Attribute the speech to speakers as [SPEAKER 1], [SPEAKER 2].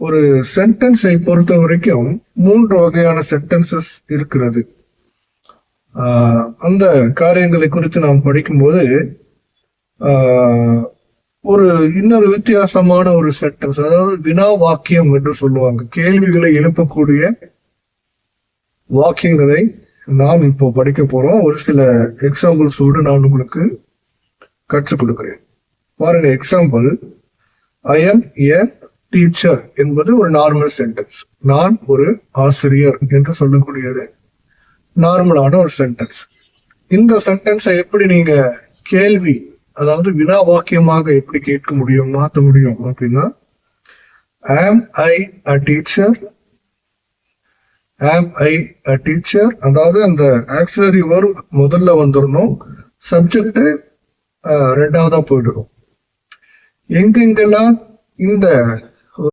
[SPEAKER 1] ஒரு சென்டென்ஸை பொறுத்த வரைக்கும் 3 வகையான சென்டென்சஸ் இருக்கிறது. அந்த காரியங்களை குறித்து நாம் படிக்கும்போது ஒரு இன்னொரு வித்தியாசமான ஒரு சென்டென்ஸ், அதாவது வினா வாக்கியம் என்று சொல்லுவாங்க. கேள்விகளை எழுப்பக்கூடிய வாக்கியங்களை நாம் இப்போ படிக்க போறோம். ஒரு சில எக்ஸாம்பிள்ஸோடு நான் உங்களுக்கு கற்றுக் கொடுக்கிறேன். பாருங்க, example, I M A teacher என்பது ஒரு நார்மல் சென்டென்ஸ். நான் ஒரு ஆசிரியர் என்று சொல்லக்கூடியது நார்மலான ஒரு சென்டென்ஸ். இந்த சென்டென்ஸை எப்படி நீங்க கேள்வி, அதாவது வினா வாக்கியமாக எப்படி கேட்க முடியும், மாற்ற முடியும் அப்படின்னா, ஆம் ஐ அ டீச்சர், ஆம் ஐ அ டீச்சர், அதாவது அந்த ஆக்சிலரி வெர்ப் முதல்ல வந்துடணும், சப்ஜெக்ட் ரெண்டாவதா போயிடும். எங்கெங்கெல்லாம் இந்த